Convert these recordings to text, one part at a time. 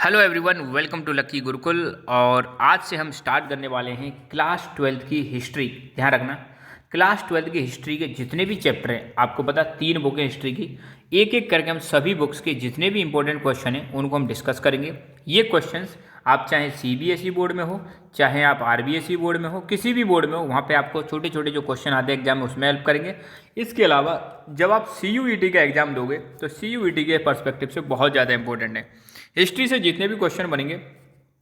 Hello everyone, welcome to Lucky Gurukul. और आज से हम स्टार्ट करने वाले हैं क्लास ट्वेल्थ की हिस्ट्री। ध्यान रखना, क्लास ट्वेल्थ की हिस्ट्री के जितने भी चैप्टर हैं, आपको पता 3 बुक हैं हिस्ट्री की, एक एक करके हम सभी बुक्स के जितने भी इंपॉर्टेंट क्वेश्चन हैं उनको हम डिस्कस करेंगे। ये क्वेश्चंस आप चाहे सीबीएसई बोर्ड में हो, चाहे आप आरबीएसई बोर्ड में हो, किसी भी बोर्ड में हो, वहाँ पे आपको छोटे छोटे जो क्वेश्चन आते हैं एग्जाम में उसमें हेल्प करेंगे। इसके अलावा जब आप सीयूईटी का एग्जाम दोगे तो सीयूईटी के पर्सपेक्टिव से बहुत ज़्यादा इंपॉर्टेंट है। हिस्ट्री से जितने भी क्वेश्चन बनेंगे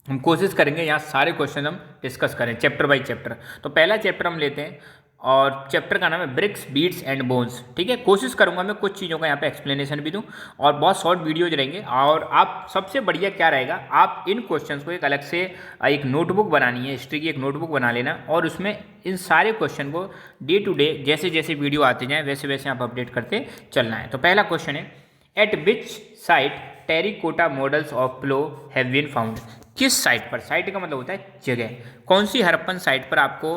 हम कोशिश करेंगे यहाँ सारे क्वेश्चन हम डिस्कस करें चैप्टर बाय चैप्टर। तो पहला चैप्टर हम लेते हैं और चैप्टर का नाम है ब्रिक्स, बीट्स एंड बोन्स। ठीक है, कोशिश करूंगा मैं कुछ चीज़ों का यहाँ पे एक्सप्लेनेशन भी दूं और बहुत शॉर्ट वीडियोज रहेंगे। और आप सबसे बढ़िया क्या रहेगा, आप इन क्वेश्चंस को एक अलग से एक नोटबुक बनानी है, हिस्ट्री की एक नोटबुक बना लेना और उसमें इन सारे क्वेश्चन को डे टू डे जैसे जैसे वीडियो आते जाएँ वैसे वैसे आप अपडेट करते चलना है। तो पहला क्वेश्चन है, at which site terracotta models of plough have been found. किस साइट पर, साइट का मतलब होता है जगह, कौन सी हड़प्पन साइट पर आपको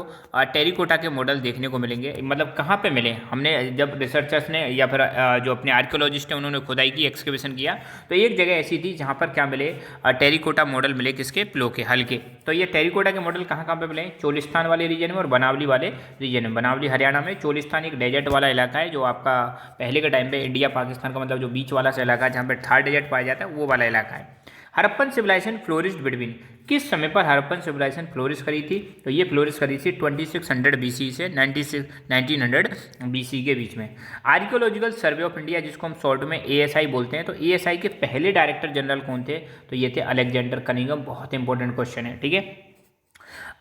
टेरिकोटा के मॉडल देखने को मिलेंगे, मतलब कहाँ पे मिले। हमने जब रिसर्चर्स ने या फिर जो अपने आर्कियोलॉजिस्ट हैं उन्होंने खुदाई की, एक्सकेवेशन किया, तो एक जगह ऐसी थी जहाँ पर क्या मिले, टेरिकोटा मॉडल मिले, किसके, प्लो के, हल के। तो ये टेरिकोटा के मॉडल कहाँ कहाँ पे मिले, चोलिस्तान वाले रीजन में और बनावली वाले रीजन में। बनावली हरियाणा में, चोलिस्तान एक डेजर्ट वाला इलाका है जो आपका पहले के टाइम पे इंडिया पाकिस्तान का मतलब जो बीच वाला सा इलाका है जहाँ पे थार डेजर्ट पाया जाता है, वो वाला इलाका है। हड़प्पन सिविलाइजेशन फ्लोरिश्ड बिटवीन, किस समय पर हड़प्पन सिविलाइजेशन फ्लोरिश करी थी, तो ये फ्लोरिश करी थी 2600 बीसी से 1900 बीसी के बीच में। आर्कियोलॉजिकल सर्वे ऑफ इंडिया, जिसको हम शॉर्ट में एएसआई बोलते हैं, तो एएसआई के पहले डायरेक्टर जनरल कौन थे, तो ये थे अलेक्जेंडर कनिंघम। बहुत इंपॉर्टेंट क्वेश्चन है, ठीक है।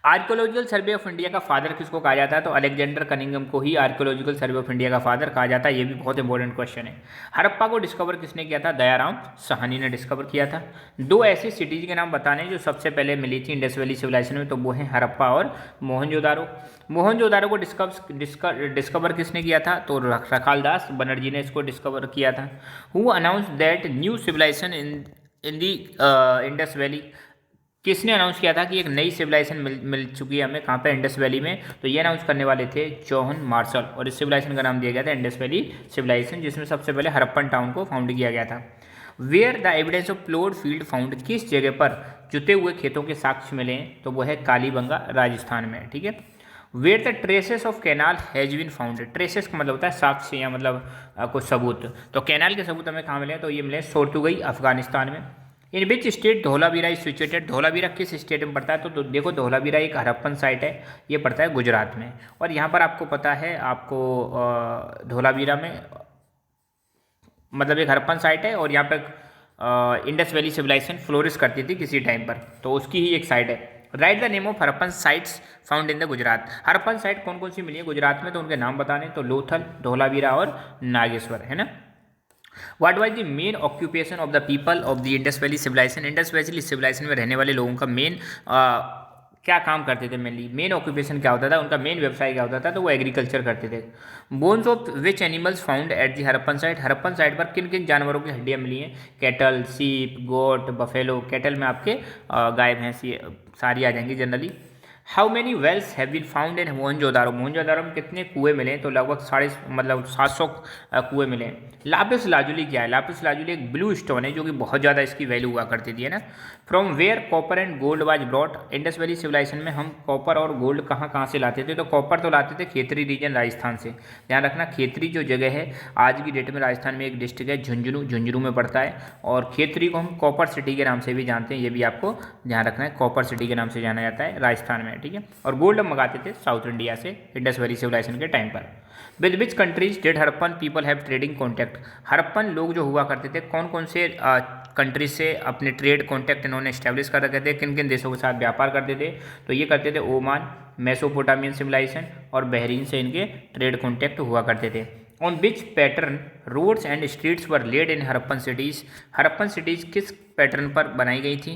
आर्कियोलॉजिकल सर्वे ऑफ इंडिया का फादर किसको कहा जाता है, तो अलेक्जेंडर कनिंघम को ही आर्कियोलॉजिकल सर्वे ऑफ इंडिया का फादर कहा जाता है। ये भी बहुत इंपॉर्टेंट क्वेश्चन है। हड़प्पा को डिस्कवर किसने किया था, दयाराम साहनी ने डिस्कवर किया था। 2 ऐसी सिटीज के नाम बताने जो सबसे पहले मिली थी इंडस वैली सिविलाइजेशन में, तो वो हैं हड़प्पा और मोहनजोदारो। मोहनजोदारो को डिस्कवर किसने किया था, तो रखालदास बनर्जी ने इसको डिस्कवर किया था। Who announce that new civilization in the Indus valley, किसने अनाउंस किया था कि एक नई सिविलाइजेशन मिल चुकी है हमें, कहाँ पे, इंडस वैली में। तो ये अनाउंस करने वाले थे जॉन मार्शल और इस सिविलाइजेशन का नाम दिया गया था इंडस वैली सिविलाइजेशन, जिसमें सबसे पहले हड़प्पन टाउन को फाउंड किया गया था। Where the evidence of ploughed field found, किस जगह पर जुते हुए खेतों के साक्ष्य मिले हैं, तो वो है कालीबंगा राजस्थान में, ठीक है। Where the traces of canal has been found, traces का मतलब होता है साक्ष्य या मतलब कुछ सबूत, तो कैनाल के सबूत हमें कहाँ मिले, तो ये मिले सोर्तुगई अफगानिस्तान में। In which state Dholavira is situated, Dholavira किस स्टेट में पड़ता है, तो देखो धौलावीरा एक हड़प्पन साइट है, ये पड़ता है गुजरात में। और यहाँ पर आपको पता है, आपको धौलावीरा में मतलब एक हड़प्पन साइट है और यहाँ पर इंडस वैली सिविलाइजेशन फ्लोरिश करती थी किसी टाइम पर, तो उसकी ही एक साइट है। Right the name of Harappan sites found in the Gujarat, Harappan site कौन कौन सी मिली है गुजरात में, तो उनके नाम बताने, तो लोथल, धौलावीरा और नागेश्वर, है ना। What was the main occupation of the people of the Indus Valley Civilization? Indus valley civilization में रहने वाले लोगों का मेन क्या काम करते थे, मेनली मेन ऑक्यूपेशन क्या होता था, उनका मेन व्यवसाय क्या होता था, तो वो एग्रीकल्चर करते थे। Bones of which animals found at the Harappan site, Harappan site पर किन किन जानवरों की हड्डियाँ मिली हैं, कैटल, सीप, गोट, बफेलो। कैटल में आपके गाय भैंस ये सारी आ जाएंगी generally. How many wells have been found in Mohenjodaro, Mohenjodaro में कितने कुएं मिले, तो लगभग 700 कुएं मिले। लापिस लाजुली क्या है, लापिस लाजुली एक ब्लू स्टोन है जो कि बहुत ज़्यादा इसकी वैल्यू हुआ करती थी, है ना। From where copper and gold was brought, Indus valley civilization में हम कॉपर और गोल्ड कहाँ कहाँ से लाते थे, तो कॉपर तो लाते थे खेतरी रीजन राजस्थान से। ध्यान रखना, खेतरी जो जगह है आज की डेट में राजस्थान में एक डिस्ट्रिक्ट है झुंझुनू, झुंझुनू में पड़ता है, और खेतरी को हम कॉपर सिटी के नाम से भी जानते हैं, ये भी आपको ध्यान रखना है, कॉपर सिटी के नाम से जाना जाता है राजस्थान में, ठीक है। और गोल्ड हम मंगाते थे साउथ इंडिया से इंडस वैली सिविलाइजेशन के टाइम पर। With which countries did Harappan people have trading contact, Harappan लोग जो हुआ करते थे कौन कौन से कंट्रीज से अपने ट्रेड कॉन्टैक्ट इन्होंने इस्टेब्लिश कर रखे थे, किन किन देशों के साथ व्यापार करते थे, तो ये करते थे ओमान, मेसोपोटामियन सिविलाइजेशन और बहरीन से इनके ट्रेड कॉन्टैक्ट हुआ करते थे। On which pattern roads and streets were laid in Harappan cities, Harappan cities किस पैटर्न पर बनाई गई थी,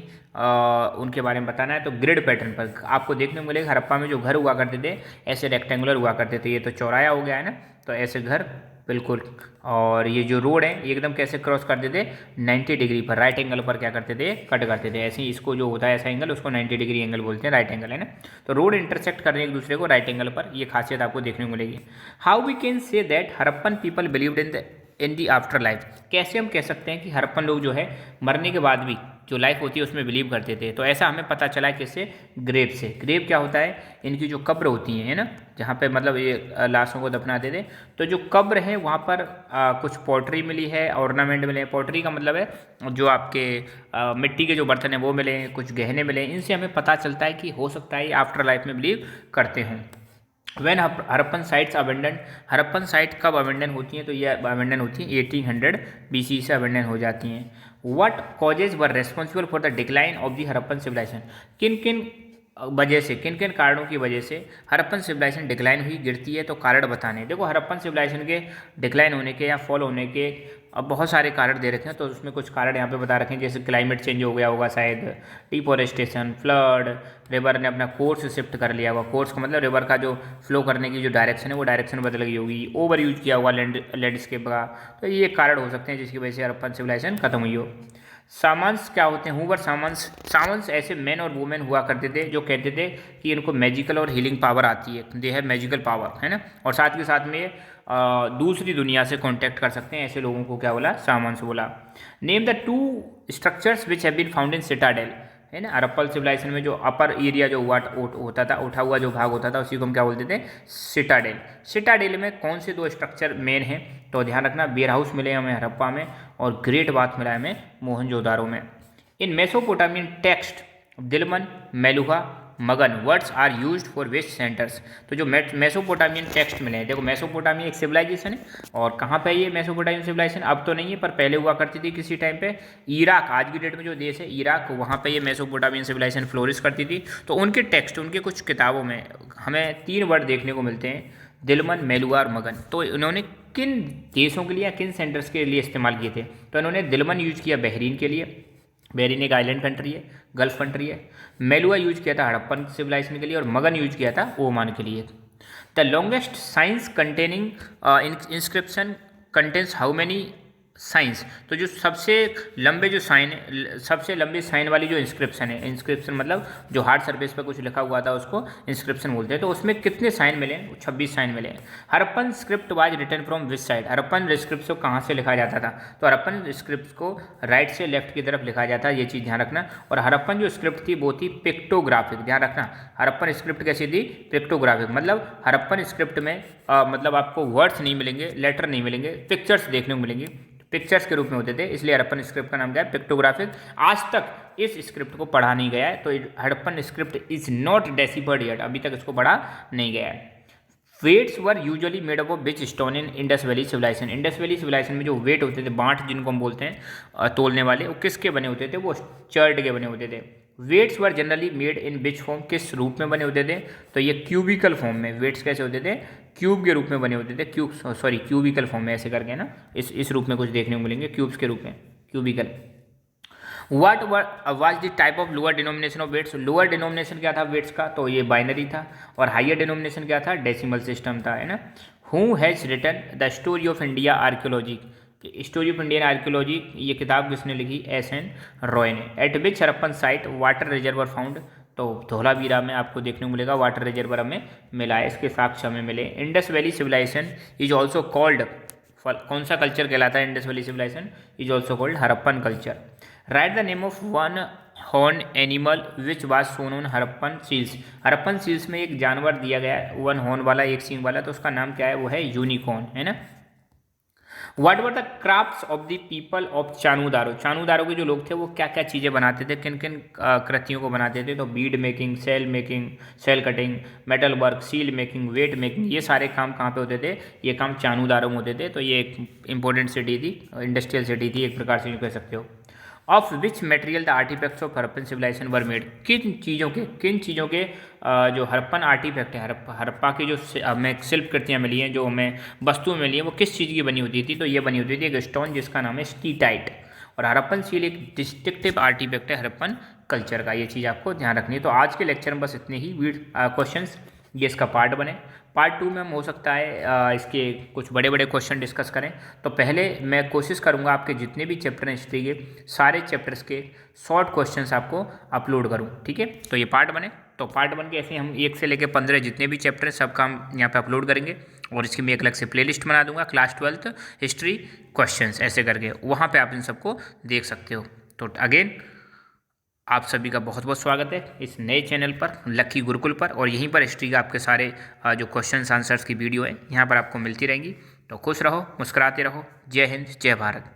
उनके बारे में बताना है, तो ग्रिड पैटर्न पर। आपको देखने को मिलेगा हड़प्पा में जो घर हुआ करते थे ऐसे रेक्टेंगुलर हुआ करते थे, ये तो चौराया हो गया है ना, तो ऐसे घर बिल्कुल। और ये जो रोड है एकदम कैसे क्रॉस करते थे, 90 डिग्री पर, राइट एंगल पर क्या करते थे, कट करते थे। ऐसे ही इसको जो होता है ऐसा एंगल, उसको 90 डिग्री एंगल बोलते हैं, राइट एंगल, है ना। तो रोड इंटरसेक्ट कर रहे हैं एक दूसरे को राइट एंगल पर, ये खासियत आपको देखने को मिलेगी। How we can say that Harappan people believed in the after life, कैसे हम कह सकते हैं कि हड़प्पन लोग जो है मरने के बाद भी जो लाइफ होती है उसमें बिलीव करते थे। तो ऐसा हमें पता चला है किससे, ग्रेव से। ग्रेव क्या होता है, इनकी जो कब्र होती है ना, जहाँ पे मतलब ये लाशों को दफनाते थे, तो जो कब्र है वहाँ पर कुछ पॉटरी मिली है, ऑर्नामेंट मिले हैं। पॉटरी का मतलब है जो आपके मिट्टी के जो बर्तन हैं वो मिले हैं, कुछ गहने मिले हैं। इनसे हमें पता चलता है कि हो सकता है आफ्टर लाइफ में बिलीव करते हों। When Harappan sites abandon, Harappan site कब अबेंडन होती हैं, तो ये अबेंडन होती हैं 1800 BC से अबेंडन हो जाती हैं। What causes were responsible for the decline of the Harappan civilization, किन किन वजह से, किन किन कारणों की वजह से हरप्पन सिविलाइजेशन डिक्लाइन हुई, गिरती है, तो कारण बताने। देखो हरप्पन सिविलाइजेशन के डिक्लाइन होने के या फॉल होने के अब बहुत सारे कारण दे रखे हैं, तो उसमें कुछ कारण यहाँ पे बता रखे हैं, जैसे क्लाइमेट चेंज हो गया होगा शायद, डिफॉरेस्टेशन, फ्लड, रिवर ने अपना कोर्स शिफ्ट कर लिया होगा। कोर्स का मतलब रिवर का जो फ्लो करने की जो डायरेक्शन है वो डायरेक्शन बदल गई होगी, ओवर यूज किया होगा लैंडस्केप का। तो ये कारण हो सकते हैं जिसकी वजह से हरप्पन सिविलाइजेशन खत्म हुई हो। सामंस क्या होते हैं, हुवर सामंस, सामंस ऐसे मैन और वुमेन हुआ करते थे जो कहते थे कि इनको मैजिकल और हीलिंग पावर आती है, दे हैव मैजिकल पावर, है ना, और साथ के साथ में दूसरी दुनिया से कांटेक्ट कर सकते हैं। ऐसे लोगों को क्या बोला, सामंस बोला। Name the 2 structures which have been found in citadel, है ना, हरप्पन सिविलाइजेशन में जो अपर एरिया जो होता था, उठा हुआ जो भाग होता था, उसी को हम क्या बोलते थे, सिटाडेल। सिटाडेल में कौन से 2 स्ट्रक्चर मेन हैं, तो ध्यान रखना, वेयर हाउस मिले हमें हरप्पा में और ग्रेट बाथ मिला हमें मोहनजोदारो में। In Mesopotamian text Dilmun, Meluhha, Magan words are used for west centres, तो जो मेसोपोटामियन टेक्स्ट मिले हैं, देखो मेसोपोटामिया एक सिविलाइजेशन है, और कहाँ पे ये मेसोपोटामियन सिविलाइजेशन, अब तो नहीं है पर पहले हुआ करती थी किसी टाइम पे, इराक, आज की डेट में जो देश है इराक, वहाँ पे ये मेसोपोटामियन सिविलाइजेशन फ्लोरिश करती थी। तो उनके टेक्स्ट, उनके कुछ किताबों में हमें 3 वर्ड देखने को मिलते हैं, दिलमन, मेलुहा और मगन। तो इन्होंने किन देशों के लिए या किन सेंटर्स के लिए इस्तेमाल किए थे, तो इन्होंने दिलमन यूज किया बहरीन के लिए, बहरीन एक आइलैंड कंट्री है, गल्फ कंट्री है। मेलुआ यूज किया था हड़प्पन सिविलाइजेशन के लिए, और मगन यूज किया था ओमान के लिए। The longest science containing inscription contains how many science, तो जो सबसे लंबे जो साइन, सबसे लंबी साइन वाली जो इंस्क्रिप्शन है, इंस्क्रिप्शन मतलब जो हार्ड सरफेस पर कुछ लिखा हुआ था उसको इंस्क्रिप्शन बोलते हैं, तो उसमें कितने साइन मिले, 26 साइन मिले। Harappan script was written from which side, Harappan script को कहाँ से लिखा जाता था, तो हरप्पन स्क्रिप्ट को राइट से लेफ्ट की तरफ लिखा जाता है, ये चीज़ ध्यान रखना। और हरप्पन जो स्क्रिप्ट थी वो थी पिक्टोग्राफिक, ध्यान रखना, हरप्पन स्क्रिप्ट कैसी थी, पिक्टोग्राफिक, मतलब हरप्पन स्क्रिप्ट में मतलब आपको वर्ड्स नहीं मिलेंगे, लेटर नहीं मिलेंगे, पिक्चर्स देखने को मिलेंगी, पिक्चर्स के रूप में होते थे, इसलिए हड़प्पन स्क्रिप्ट का नाम क्या है, पिक्टोग्राफिक। आज तक इस स्क्रिप्ट को पढ़ा नहीं गया है, तो Harappan script is not deciphered yet, अभी तक इसको पढ़ा नहीं गया है। Weights were usually made up of which stone in Indus valley civilization, Indus valley civilization में जो वेट होते थे, बांट जिनको हम बोलते हैं तोलने वाले, वो किसके बने होते थे, वो चर्ड के बने होते थे। Weights were generally made in which form, किस रूप में बने होते थे, तो ये क्यूबिकल फॉर्म में, वेट्स कैसे होते थे, क्यूब के रूप में बने होते थे, क्यूबिकल फॉर्म में, ऐसे करके ना, इस रूप में कुछ देखने को मिलेंगे, क्यूब्स के रूप में, cubical. What was the type of lower denomination of weights, lower denomination क्या था वेट्स का, तो ये बाइनरी था, और हाइयर डिनोमिनेशन क्या था, डेसिमल सिस्टम था, है ना। Who has written the story of India archaeology, story of Indian archaeology, ये किताब किसने लिखी, S.N. रॉय ने। At which Harappan site water reservoir found, तो धौलावीरा में आपको देखने को मिलेगा वाटर रिजर्वर हमें मिला है, इसके साक्ष्य हमें मिले। Indus valley civilization is also called, कौन सा कल्चर कहलाता है Indus valley civilization, is also called Harappan culture. Write the name of one horn animal which was shown on Harappan seals, Harappan seals में एक जानवर दिया गया है वन हॉर्न वाला, एक सींग वाला, तो उसका नाम क्या है, वो है यूनिकॉर्न, है ना। What were the crafts of the people of Chanhudaro, Chanhudaro के जो लोग थे वो क्या क्या चीज़ें बनाते थे, किन किन कृतियों को बनाते थे, तो bead making, shell cutting, metal work, seal making, weight making, ये सारे काम कहाँ पे होते थे, ये काम चानूदारो में होते थे। तो ये एक इंपॉर्टेंट सिटी थी, इंडस्ट्रियल सिटी थी एक प्रकार से यूँ कह सकते हो। Of which material the artefacts of Harappan civilisation were made, किन चीज़ों के जो हरप्पन आर्टिफैक्ट है, हरप्पा की जो हमें शिल्प कृतियाँ मिली हैं, जो हमें वस्तुएं मिली हैं, वो किस चीज़ की बनी होती थी, तो ये बनी होती थी एक स्टोन जिसका नाम है स्टीटाइट। और हरप्पन सील एक डिस्टिंक्टिव आर्टिफैक्ट है हरप्पन कल्चर का, ये चीज़ आपको ध्यान रखनी है। तो आज के लेक्चर में बस इतने ही क्वेश्चंस, ये इसका पार्ट बने। पार्ट 2 में हम हो सकता है इसके कुछ बड़े बड़े क्वेश्चन डिस्कस करें। तो पहले मैं कोशिश करूंगा आपके जितने भी चैप्टर हैं हिस्ट्री के, सारे चैप्टर्स के शॉर्ट क्वेश्चंस आपको अपलोड करूं, ठीक है। तो ये पार्ट बने, तो पार्ट 1 के ऐसे हम 1 से लेकर 15 जितने भी चैप्टर हैं सब का हम यहाँ पे अपलोड करेंगे, और इसकी मैं एक अलग से प्लेलिस्ट बना दूंगा, क्लास 12th हिस्ट्री क्वेश्चंस ऐसे करके, वहाँ पर आप इन सबको देख सकते हो। तो अगेन आप सभी का बहुत बहुत स्वागत है इस नए चैनल पर लकी गुरुकुल पर। और यहीं पर हिस्ट्री के आपके सारे जो क्वेश्चंस आंसर्स की वीडियो है यहाँ पर आपको मिलती रहेंगी। तो खुश रहो, मुस्कुराते रहो। जय हिंद, जय भारत।